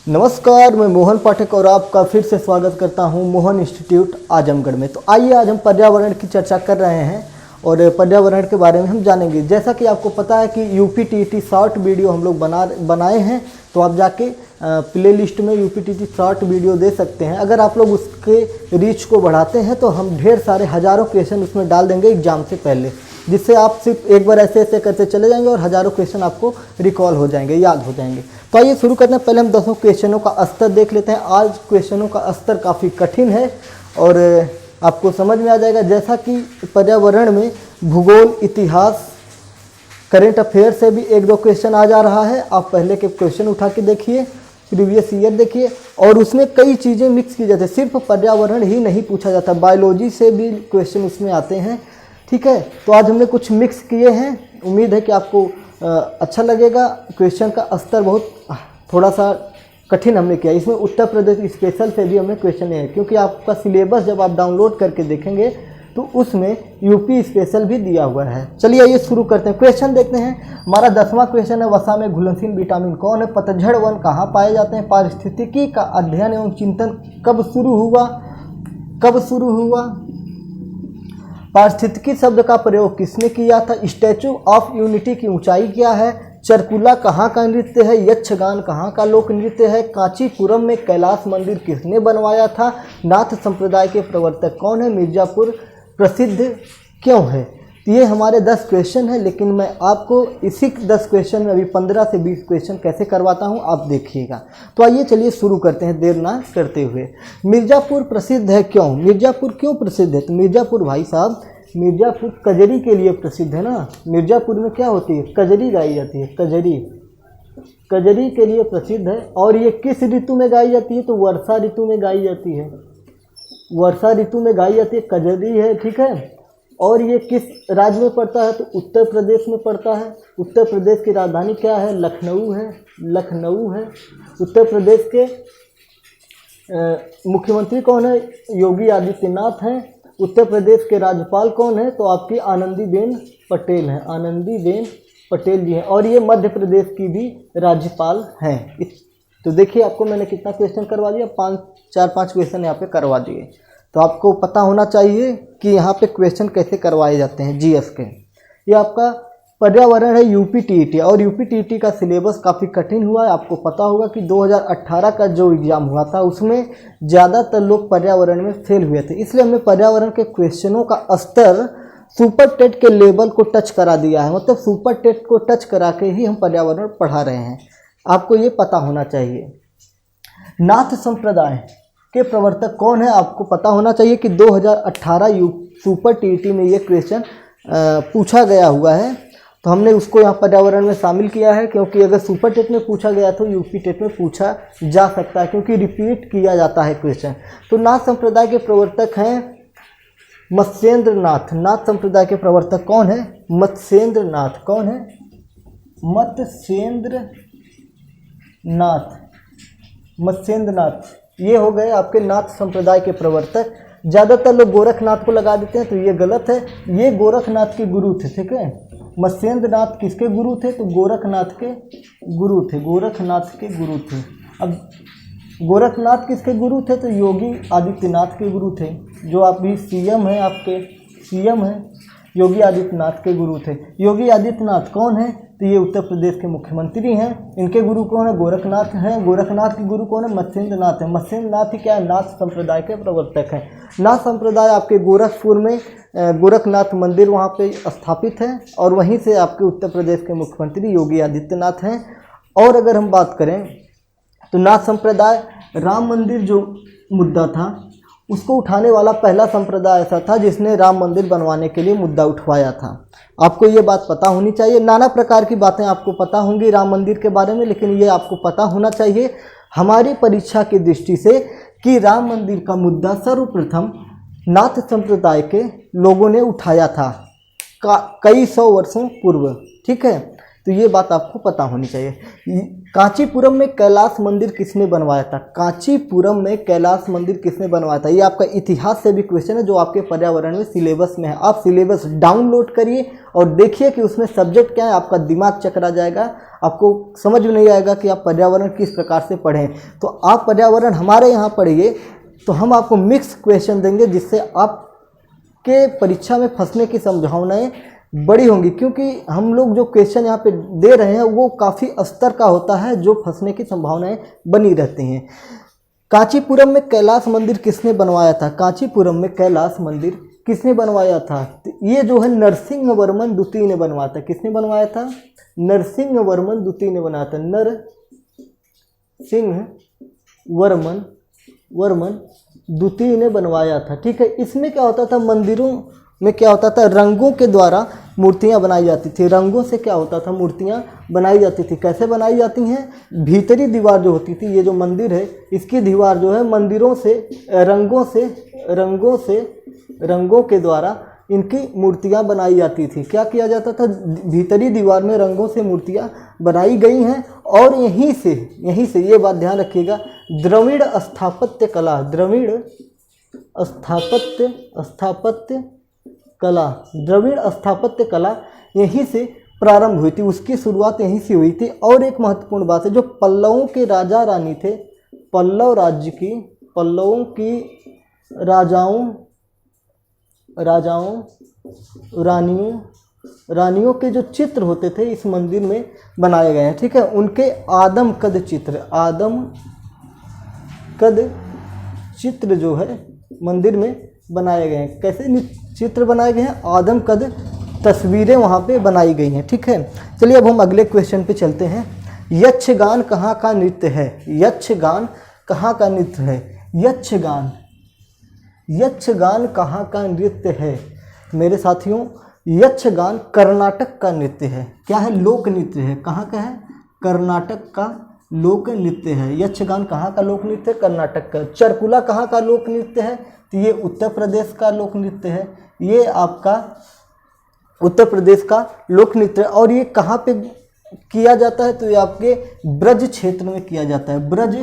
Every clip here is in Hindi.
नमस्कार, मैं मोहन पाठक और आपका फिर से स्वागत करता हूं मोहन इंस्टीट्यूट आजमगढ़ में। तो आइए आज हम पर्यावरण की चर्चा कर रहे हैं और पर्यावरण के बारे में हम जानेंगे। जैसा कि आपको पता है कि यूपीटीटी शॉर्ट वीडियो हम लोग बनाए हैं, तो आप जाके प्ले लिस्ट में यूपीटीटी शॉर्ट वीडियो दे सकते हैं। अगर आप लोग उसके रीच को बढ़ाते हैं तो हम ढेर सारे हज़ारों क्वेश्चन उसमें डाल देंगे एग्जाम से पहले, जिससे आप सिर्फ एक बार ऐसे ऐसे करते चले जाएंगे और हज़ारों क्वेश्चन आपको रिकॉल हो जाएंगे, याद हो जाएंगे। तो आइए शुरू करते हैं। पहले हम 10 क्वेश्चनों का स्तर देख लेते हैं। आज क्वेश्चनों का स्तर काफ़ी कठिन है और आपको समझ में आ जाएगा। जैसा कि पर्यावरण में भूगोल, इतिहास, करेंट अफेयर से भी 1-2 क्वेश्चन आ जा रहा है। आप पहले के क्वेश्चन उठा के देखिए, प्रीवियस ईयर देखिए, और उसमें कई चीज़ें मिक्स की जाती है। सिर्फ पर्यावरण ही नहीं पूछा जाता, बायोलॉजी से भी क्वेश्चन उसमें आते हैं। ठीक है, तो आज हमने कुछ मिक्स किए हैं। उम्मीद है कि आपको अच्छा लगेगा। क्वेश्चन का स्तर बहुत थोड़ा सा कठिन हमने किया। इसमें उत्तर प्रदेश स्पेशल से भी हमने क्वेश्चन लिए हैं, क्योंकि आपका सिलेबस जब आप डाउनलोड करके देखेंगे तो उसमें यूपी स्पेशल भी दिया हुआ है। चलिए ये शुरू करते हैं, क्वेश्चन देखते हैं। हमारा 10वां क्वेश्चन है, वसा में घुलनशील विटामिन कौन है? पतझड़ वन कहाँ पाए जाते हैं? पारिस्थितिकी का अध्ययन एवं चिंतन कब शुरू हुआ? पारिस्थितिकी शब्द का प्रयोग किसने किया था? स्टैचू ऑफ यूनिटी की ऊंचाई क्या है? चरकुला कहाँ का नृत्य है? यक्षगान कहाँ का लोक नृत्य है? कांचीपुरम में कैलाश मंदिर किसने बनवाया था? नाथ संप्रदाय के प्रवर्तक कौन है? मिर्जापुर प्रसिद्ध क्यों है? तो ये हमारे 10 क्वेश्चन हैं, लेकिन मैं आपको इसी 10 क्वेश्चन में अभी 15 से 20 क्वेश्चन कैसे करवाता हूँ आप देखिएगा। तो आइए चलिए शुरू करते हैं देर ना करते हुए। मिर्जापुर प्रसिद्ध है क्यों? मिर्जापुर क्यों प्रसिद्ध है? तो मिर्जापुर भाई साहब, मिर्जापुर कजरी के लिए प्रसिद्ध है ना। मिर्जापुर में क्या होती है? कजरी गाई जाती है। कजरी के लिए प्रसिद्ध है। और ये किस ऋतु में गाई जाती है? तो वर्षा ऋतु में गाई जाती है। वर्षा ऋतु में गाई जाती है, कजरी है। ठीक है, और ये किस राज्य में पड़ता है? तो उत्तर प्रदेश में पड़ता है। उत्तर प्रदेश की राजधानी क्या है? लखनऊ है। उत्तर प्रदेश के मुख्यमंत्री कौन है? योगी आदित्यनाथ हैं। उत्तर प्रदेश के राज्यपाल कौन है? तो आपकी आनंदीबेन पटेल हैं। आनंदीबेन पटेल जी हैं। और ये मध्य प्रदेश की भी राज्यपाल हैं। तो देखिए आपको मैंने कितना क्वेश्चन करवा दिया, 4-5 क्वेश्चन यहाँ पे करवा दिए। तो आपको पता होना चाहिए कि यहाँ पे क्वेश्चन कैसे करवाए जाते हैं जीएस के। ये आपका पर्यावरण है यूपीटीटी, और यूपीटीटी का सिलेबस काफ़ी कठिन हुआ है। आपको पता होगा कि 2018 का जो एग्ज़ाम हुआ था उसमें ज़्यादातर लोग पर्यावरण में फेल हुए थे। इसलिए हमने पर्यावरण के क्वेश्चनों का स्तर सुपर टेट के लेवल को टच करा दिया है। मतलब सुपर टेट को टच करा के ही हम पर्यावरण पढ़ा रहे हैं। आपको ये पता होना चाहिए। नाथ संप्रदाय के प्रवर्तक कौन है? आपको पता होना चाहिए कि 2018 सुपर टीटी में ये क्वेश्चन पूछा गया हुआ है। तो हमने उसको यहाँ पर्यावरण में शामिल किया है, क्योंकि अगर सुपर टेट में पूछा गया तो यूपी टेट में पूछा जा सकता है, क्योंकि रिपीट किया जाता है क्वेश्चन। तो नाथ संप्रदाय के प्रवर्तक हैं मत्स्येंद्र नाथ। नाथ संप्रदाय के प्रवर्तक कौन है? मत्स्येंद्र नाथ। कौन है? मत्स्येंद्र नाथ। ये हो गए आपके नाथ संप्रदाय के प्रवर्तक। ज़्यादातर लोग गोरखनाथ को लगा देते हैं, तो ये गलत है। ये गोरखनाथ के गुरु थे। ठीक है, मत्स्येंद्र नाथ किसके गुरु थे? तो गोरखनाथ के गुरु थे। अब गोरखनाथ किसके गुरु थे? तो योगी आदित्यनाथ के गुरु थे। जो अभी सीएम है, आपके सीएम हैं योगी आदित्यनाथ के गुरु थे। योगी आदित्यनाथ कौन है? तो ये उत्तर प्रदेश के मुख्यमंत्री हैं। इनके गुरु कौन है? गोरखनाथ हैं। गोरखनाथ के गुरु कौन है? मत्स्येंद्र नाथ है। मत्स्येंद्र नाथ ही क्या है? नाथ संप्रदाय के प्रवर्तक हैं। नाथ संप्रदाय आपके गोरखपुर में गोरखनाथ मंदिर वहाँ पे स्थापित है, और वहीं से आपके उत्तर प्रदेश के मुख्यमंत्री योगी आदित्यनाथ हैं। और अगर हम बात करें तो नाथ संप्रदाय, राम मंदिर जो मुद्दा था उसको उठाने वाला पहला संप्रदाय ऐसा था जिसने राम मंदिर बनवाने के लिए मुद्दा उठवाया था। आपको ये बात पता होनी चाहिए। नाना प्रकार की बातें आपको पता होंगी राम मंदिर के बारे में, लेकिन ये आपको पता होना चाहिए हमारी परीक्षा की दृष्टि से कि राम मंदिर का मुद्दा सर्वप्रथम नाथ संप्रदाय के लोगों ने उठाया था कई 100 वर्षों पूर्व। ठीक है, तो ये बात आपको पता होनी चाहिए। कांचीपुरम में कैलाश मंदिर किसने बनवाया था? कांचीपुरम में कैलाश मंदिर किसने बनवाया था? ये आपका इतिहास से भी क्वेश्चन है जो आपके पर्यावरण में सिलेबस में है। आप सिलेबस डाउनलोड करिए और देखिए कि उसमें सब्जेक्ट क्या है, आपका दिमाग चकरा जाएगा, आपको समझ में नहीं आएगा कि आप पर्यावरण किस प्रकार से पढ़ें। तो आप पर्यावरण हमारे यहाँ पढ़िए तो हम आपको मिक्स क्वेश्चन देंगे जिससे आपके परीक्षा में फंसने की संभावनाएं बड़ी होंगी, क्योंकि हम लोग जो क्वेश्चन यहाँ पे दे रहे हैं वो काफ़ी स्तर का होता है जो फंसने की संभावनाएं बनी रहती हैं। कांचीपुरम में कैलाश मंदिर किसने बनवाया था? कांचीपुरम में कैलाश मंदिर किसने बनवाया था? तो ये जो है नरसिंह वर्मन द्वितीय ने बनवाया था। किसने बनवाया था? नरसिंह वर्मन द्वितीय ने बनाया था। नरसिंह वर्मन द्वितीय ने बनवाया था। ठीक है, इसमें क्या होता था, मंदिरों में क्या होता था, रंगों के द्वारा मूर्तियां बनाई जाती थी। रंगों से क्या होता था, मूर्तियां बनाई जाती थी। कैसे बनाई जाती हैं? भीतरी दीवार जो होती थी, ये जो मंदिर है इसकी दीवार जो है मंदिरों से रंगों के द्वारा इनकी मूर्तियां बनाई जाती थी। क्या किया जाता था, भीतरी दीवार में रंगों से मूर्तियां बनाई गई हैं। और यहीं से ये बात ध्यान रखिएगा, द्रविड़ स्थापत्य कला यहीं से प्रारंभ हुई थी, उसकी शुरुआत यहीं से हुई थी। और एक महत्वपूर्ण बात है, जो पल्लवों के राजा रानी थे, पल्लवों की रानियों के जो चित्र होते थे इस मंदिर में बनाए गए हैं। ठीक है, उनके आदम कद चित्र जो है मंदिर में बनाए गए हैं। कैसे चित्र बनाए गए हैं? आदम कद तस्वीरें वहाँ पे बनाई गई हैं। ठीक है, चलिए अब हम अगले क्वेश्चन पे चलते हैं। यक्षगान कहाँ का नृत्य है? यक्षगान कहाँ का नृत्य है? यक्षगान कहाँ का नृत्य है? मेरे साथियों, यक्षगान कर्नाटक का नृत्य है। क्या है? लोक नृत्य है। कहाँ का है? कर्नाटक का लोक नृत्य है। यक्षगान कहाँ का लोक नृत्य है? कर्नाटक का। चरकुला कहाँ का लोक नृत्य है? तो ये उत्तर प्रदेश का लोक नृत्य है। ये आपका उत्तर प्रदेश का लोक नृत्य है। और ये कहाँ पे किया जाता है? तो ये आपके ब्रज क्षेत्र में किया जाता है। ब्रज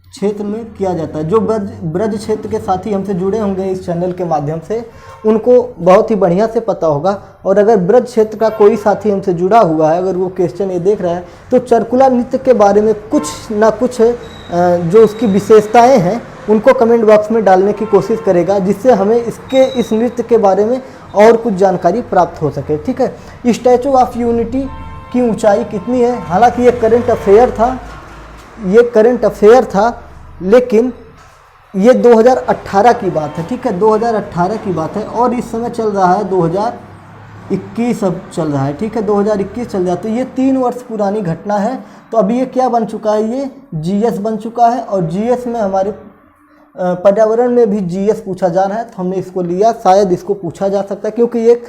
क्षेत्र में किया जाता है। जो ब्रज क्षेत्र के साथी हमसे जुड़े होंगे इस चैनल के माध्यम से, उनको बहुत ही बढ़िया से पता होगा। और अगर ब्रज क्षेत्र का कोई साथी हमसे जुड़ा हुआ है, अगर वो क्वेश्चन ये देख रहा है, तो चरकुला नृत्य के बारे में कुछ ना कुछ जो उसकी विशेषताएं हैं उनको कमेंट बॉक्स में डालने की कोशिश करेगा, जिससे हमें इस नृत्य के बारे में और कुछ जानकारी प्राप्त हो सके। ठीक है, स्टैचू ऑफ यूनिटी की ऊंचाई कितनी है? हालांकि ये करंट अफेयर था, लेकिन ये 2018 की बात है। ठीक है, 2018 की बात है और इस समय चल रहा है 2021 अब चल रहा है। ठीक है, 2021 चल रहा है, तो ये 3 वर्ष पुरानी घटना है। तो अभी ये क्या बन चुका है? ये जीएस बन चुका है। और जीएस में हमारे पर्यावरण में भी जीएस पूछा जा रहा है, तो हमने इसको लिया। शायद इसको पूछा जा सकता है, क्योंकि ये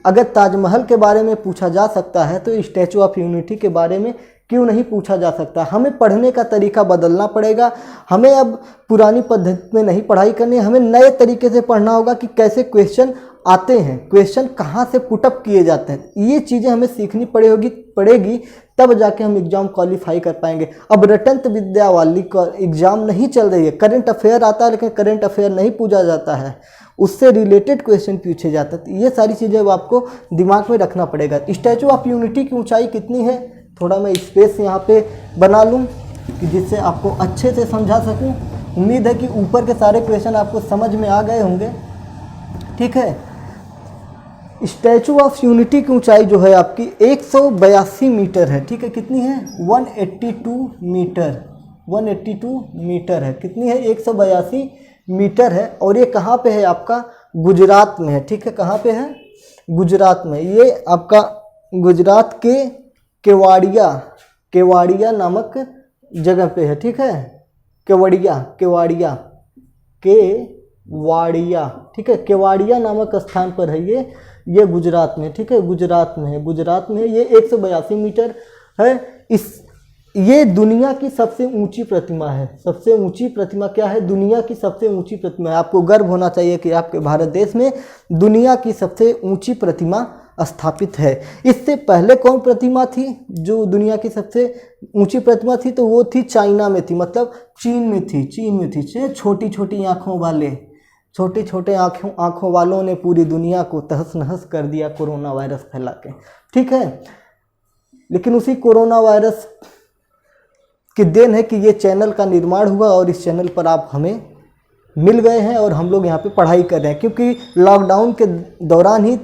अगर ताजमहल के बारे में पूछा जा सकता है तो स्टैचू ऑफ यूनिटी के बारे में क्यों नहीं पूछा जा सकता। हमें पढ़ने का तरीका बदलना पड़ेगा। हमें अब पुरानी पद्धति में नहीं पढ़ाई करनी है, हमें नए तरीके से पढ़ना होगा कि कैसे क्वेश्चन आते हैं, क्वेश्चन कहाँ से पुटअप किए जाते हैं। ये चीज़ें हमें सीखनी पड़ेगी, तब जाके हम एग्ज़ाम क्वालिफाई कर पाएंगे। अब रटंत विद्या वाली का एग्ज़ाम नहीं चल रही है, करंट अफेयर आता है लेकिन करंट अफेयर नहीं पूछा जाता है, उससे रिलेटेड क्वेश्चन पूछे जाते हैं। ये सारी चीज़ें अब आपको दिमाग में रखना पड़ेगा। स्टैचू ऑफ यूनिटी की ऊंचाई कितनी है? थोड़ा मैं स्पेस यहाँ पे बना लूँ कि जिससे आपको अच्छे से समझा सकूँ। उम्मीद है कि ऊपर के सारे क्वेश्चन आपको समझ में आ गए होंगे। ठीक है, स्टैचू ऑफ यूनिटी की ऊंचाई जो है आपकी 182 मीटर है। ठीक है, कितनी है? 182 मीटर है। कितनी है? 182 मीटर है। और ये कहाँ पे है? आपका गुजरात में है। ठीक है, कहाँ पे है? गुजरात में। ये आपका गुजरात के केवाड़िया नामक जगह पे है। ठीक है, केवाड़िया। ठीक है, केवाड़िया नामक स्थान पर है ये गुजरात में। ठीक है, गुजरात में है। ये 182 मीटर है। ये दुनिया की सबसे ऊंची प्रतिमा है। सबसे ऊंची प्रतिमा क्या है? दुनिया की सबसे ऊंची प्रतिमा है। आपको गर्व होना चाहिए कि आपके भारत देश में दुनिया की सबसे ऊंची प्रतिमा स्थापित है। इससे पहले कौन प्रतिमा थी जो दुनिया की सबसे ऊंची प्रतिमा थी? तो वो थी चाइना में थी, मतलब चीन में थी। छोटी छोटी आँखों वाले, छोटे छोटे आँखों वालों ने पूरी दुनिया को तहस नहस कर दिया कोरोना वायरस फैला के, ठीक है। लेकिन उसी कोरोना वायरस की देन है कि ये चैनल का निर्माण हुआ और इस चैनल पर आप हमें मिल गए हैं और हम लोग यहाँ पे पढ़ाई कर रहे हैं, क्योंकि लॉकडाउन के दौरान ही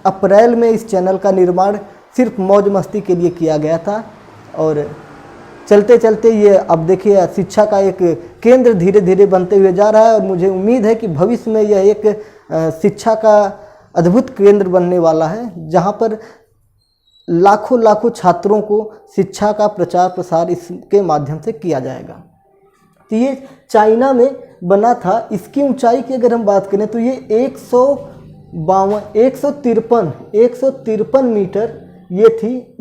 अप्रैल में इस चैनल का निर्माण सिर्फ मौज मस्ती के लिए किया गया था। और चलते चलते ये अब देखिए शिक्षा का एक केंद्र धीरे धीरे बनते हुए जा रहा है और मुझे उम्मीद है कि भविष्य में यह एक शिक्षा का अद्भुत केंद्र बनने वाला है, जहाँ पर लाखों छात्रों को शिक्षा का प्रचार प्रसार इसके माध्यम से किया जाएगा। तो ये चाइना में बना था। इसकी ऊंचाई की अगर हम बात करें तो ये 153 मीटर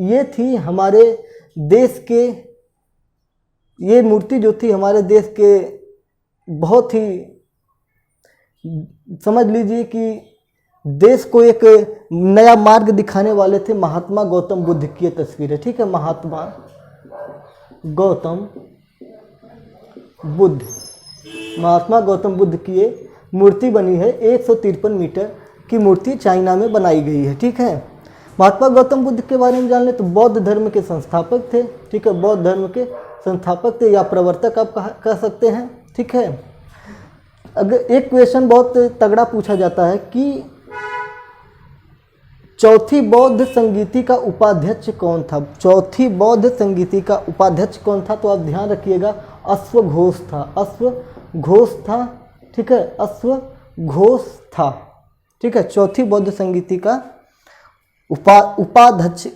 ये थी हमारे देश के, ये मूर्ति जो थी हमारे देश के बहुत ही, समझ लीजिए कि देश को एक नया मार्ग दिखाने वाले थे महात्मा गौतम बुद्ध की ये तस्वीर है, ठीक है। महात्मा गौतम बुद्ध की ये मूर्ति बनी है। 153 मीटर की मूर्ति चाइना में बनाई गई है, ठीक है। महात्मा गौतम बुद्ध के बारे में जान लें तो बौद्ध धर्म के संस्थापक थे, ठीक है। बौद्ध धर्म के संस्थापक थे या प्रवर्तक आप कह सकते हैं, ठीक है। अगर एक क्वेश्चन बहुत तगड़ा पूछा जाता है कि चौथी बौद्ध संगीति का उपाध्यक्ष कौन था? चौथी बौद्ध संगीति का उपाध्यक्ष कौन था? तो आप ध्यान रखिएगा, अश्वघोष था, ठीक है। अश्वघोष था, ठीक है। चौथी बौद्ध संगीति का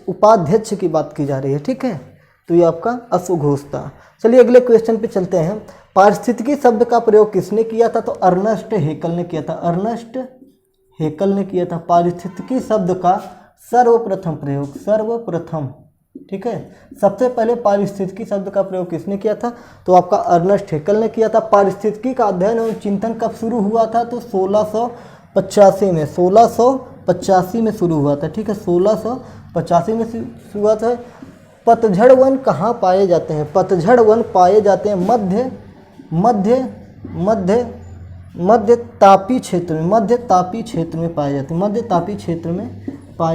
उपाध्यक्ष की बात की जा रही है, ठीक है। तो ये आपका अश्वघोष था। चलिए अगले क्वेश्चन पे चलते हैं। पारिस्थितिकी शब्द का प्रयोग किसने किया था? तो अर्नेस्ट हेकल ने किया था। पारिस्थितिकी शब्द का सर्वप्रथम प्रयोग, ठीक है। सबसे पहले पारिस्थितिकी शब्द का प्रयोग किसने किया था? तो आपका अर्नेस्ट हेकल ने किया था। पारिस्थितिकी का अध्ययन और चिंतन कब शुरू हुआ था? तो 1685 में शुरू हुआ था, ठीक है। 1685 में शुरू हुआ था। पतझड़ वन कहाँ पाए जाते हैं? पतझड़ वन पाए जाते हैं मध्य तापी क्षेत्र में पाए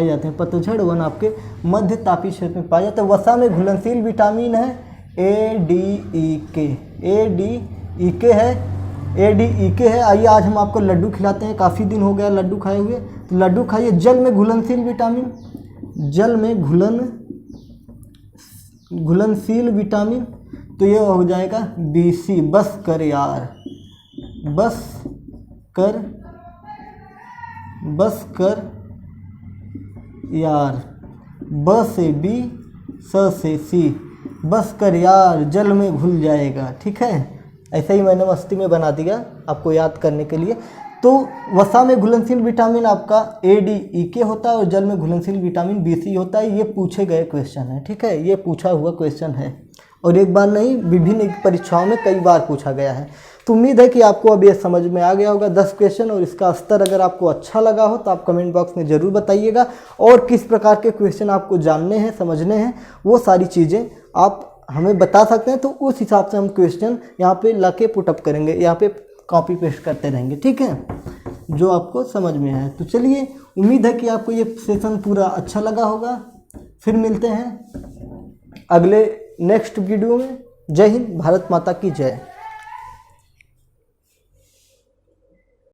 जाते हैं। पतझड़ वन आपके मध्य तापी क्षेत्र में पाए जाते हैं। वसा में घुलनशील विटामिन है ADEK है। आइए आज हम आपको लड्डू खिलाते हैं, काफ़ी दिन हो गया लड्डू खाए हुए, तो लड्डू खाइए। जल में घुलनशील विटामिन, तो ये हो जाएगा BC। बस कर यार, ब से B, स से C, बस कर यार, जल में घुल जाएगा, ठीक है। ऐसे ही मैंने मस्ती में बना दिया आपको याद करने के लिए। तो वसा में घुलनशील विटामिन आपका ADEK होता है और जल में घुलनशील विटामिन BC होता है। ये पूछे गए क्वेश्चन है, ठीक है। ये पूछा हुआ क्वेश्चन है और एक बार नहीं, विभिन्न परीक्षाओं में कई बार पूछा गया है। तो उम्मीद है कि आपको अब ये समझ में आ गया होगा 10 क्वेश्चन, और इसका स्तर अगर आपको अच्छा लगा हो तो आप कमेंट बॉक्स में ज़रूर बताइएगा। और किस प्रकार के क्वेश्चन आपको जानने हैं, समझने हैं, वो सारी चीज़ें आप हमें बता सकते हैं। तो उस हिसाब से हम क्वेश्चन यहाँ पे लाके पुटअप करेंगे, यहाँ पे कॉपी पेस्ट करते रहेंगे, ठीक है, जो आपको समझ में आए। तो चलिए, उम्मीद है कि आपको ये सेशन पूरा अच्छा लगा होगा। फिर मिलते हैं अगले नेक्स्ट वीडियो में। जय हिंद, भारत माता की जय।